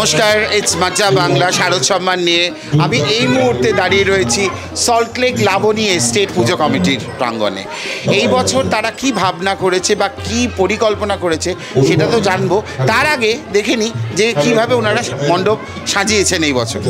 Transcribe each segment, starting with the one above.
নমস্কার, ইটস মজা বাংলা শারদ সম্মান নিয়ে আমি এই মুহূর্তে দাঁড়িয়ে রয়েছি সল্টলেক লাবণী এস্টেট পুজো কমিটির প্রাঙ্গণে। এই বছর তারা কি ভাবনা করেছে বা কি পরিকল্পনা করেছে সেটা তো জানবো। তার আগে দেখে নিই যে কীভাবে ওনারা মণ্ডপ সাজিয়েছেন এই বছর।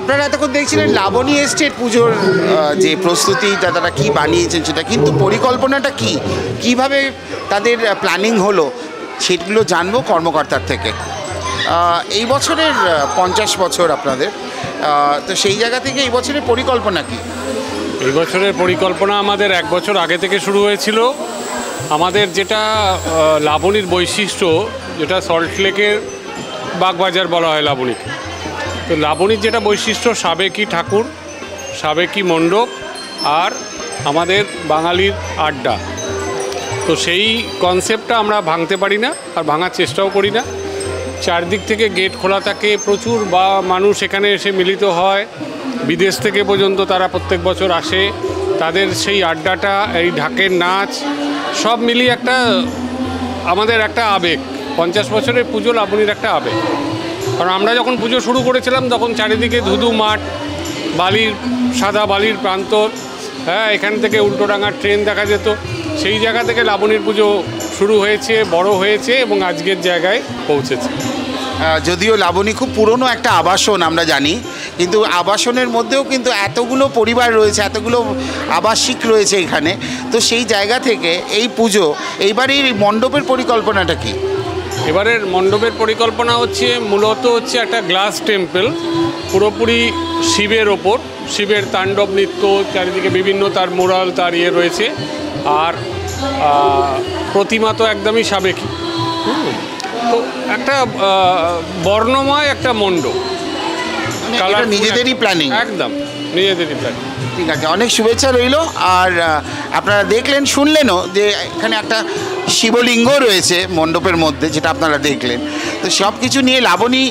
আপনারা এতক্ষণ দেখছিলেন লাবণী এস্টেট পুজোর যে প্রস্তুতিটা তারা কী বানিয়েছেন সেটা, কিন্তু পরিকল্পনাটা কী, কীভাবে তাদের প্ল্যানিং হলো সেগুলো জানবো কর্মকর্তার থেকে। এই বছরের 50 বছর আপনাদের, তো সেই জায়গা থেকে এই বছরের পরিকল্পনা কী? এই বছরের পরিকল্পনা আমাদের 1 বছর আগে থেকে শুরু হয়েছিল। আমাদের যেটা লাবণীর বৈশিষ্ট্য, যেটা সল্টলেকের বাগবাজার বলা হয় লাবণীকে, তো লাবণীর যেটা বৈশিষ্ট্য সাবেকি ঠাকুর, সাবেকি মণ্ডপ আর আমাদের বাঙালির আড্ডা, তো সেই কনসেপ্টটা আমরা ভাঙতে পারি না আর ভাঙার চেষ্টাও করি না। চারদিক থেকে গেট খোলা থাকে, প্রচুর মানুষ এখানে এসে মিলিত হয়, বিদেশ থেকে পর্যন্ত তারা প্রত্যেক বছর আসে। তাদের সেই আড্ডাটা, এই ঢাকের নাচ সব মিলিয়ে একটা আমাদের একটা আবেগ। 50 বছরের পুজো লাবণীর একটা আবেগ। কারণ আমরা যখন পুজো শুরু করেছিলাম তখন চারিদিকে ধুধু মাঠ, বালির সাদা বালির প্রান্তর, হ্যাঁ, এখান থেকে উল্টোডাঙার ট্রেন দেখা যেত। সেই জায়গা থেকে লাবণীর পুজো শুরু হয়েছে, বড় হয়েছে এবং আজকের জায়গায় পৌঁছেছে। যদিও লাবণী খুব পুরনো একটা আবাসন আমরা জানি, কিন্তু আবাসনের মধ্যেও কিন্তু এতগুলো পরিবার রয়েছে, এতগুলো আবাসিক রয়েছে এখানে, তো সেই জায়গা থেকে এই পুজো, এইবারের মণ্ডপের পরিকল্পনাটা কী? এবারের মণ্ডপের পরিকল্পনা হচ্ছে মূলত একটা গ্লাস টেম্পল, পুরোপুরি শিবের ওপর, শিবের তাণ্ডব নৃত্য, চারিদিকে বিভিন্ন তার মোরাল, তার ইয়ে রয়েছে। আর প্রতিমা তো একদমই সাবেকি, তো একটা বর্ণময় একটা মণ্ডপ, নিজেদেরই প্ল্যানিং, একদম নিজেদেরই প্ল্যানিং। ঠিক আছে, অনেক শুভেচ্ছা রইল। আর আপনারা দেখলেন, শুনলেনও যে এখানে একটা শিবলিঙ্গ রয়েছে মণ্ডপের মধ্যে, যেটা আপনারা দেখলেন। তো সব কিছু নিয়ে লাবণী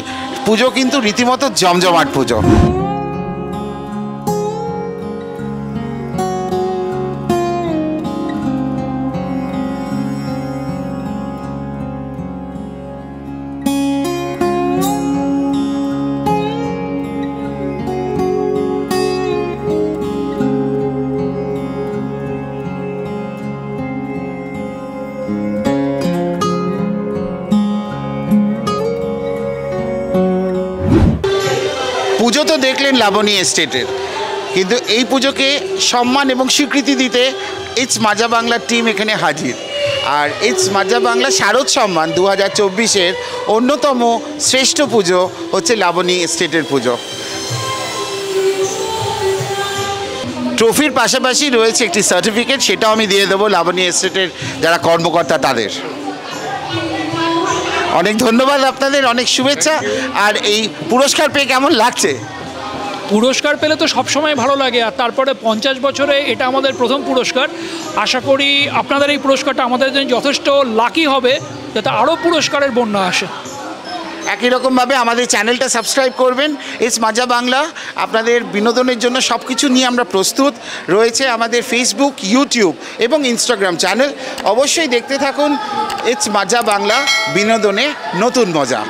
পুজো কিন্তু রীতিমতো জমজমাট পুজো। পুজো তো দেখলেন লাবণী এস্টেটের, কিন্তু এই পুজোকে সম্মান এবং স্বীকৃতি দিতে ইটস মজা বাংলার টিম এখানে হাজির। আর ইটস মজা বাংলা শারদ সম্মান 2024-এর অন্যতম শ্রেষ্ঠ পুজো হচ্ছে লাবণী এস্টেটের পুজো। ট্রফির পাশাপাশি রয়েছে একটি সার্টিফিকেট, সেটাও আমি দিয়ে দেবো লাবণী এস্টেটের যারা কর্মকর্তা তাদের। অনেক ধন্যবাদ আপনাদের, অনেক শুভেচ্ছা। আর এই পুরস্কার পেয়ে কেমন লাগছে? পুরস্কার পেলে তো সবসময় ভালো লাগে, আর তারপরে 50 বছরে এটা আমাদের প্রথম পুরস্কার। আশা করি আপনাদের এই পুরস্কারটা আমাদের জন্য যথেষ্ট লাকি হবে, যাতে আরও পুরস্কারের বন্যা আসে। একই রকমভাবে আমাদের চ্যানেলটা সাবস্ক্রাইব করবেন। ইটস মজা বাংলা আপনাদের বিনোদনের জন্য সব কিছু নিয়ে আমরা প্রস্তুত। রয়েছে আমাদের ফেসবুক, ইউটিউব এবং ইনস্টাগ্রাম চ্যানেল। অবশ্যই দেখতে থাকুন ইটস মজা বাংলা, বিনোদনে নতুন মজা।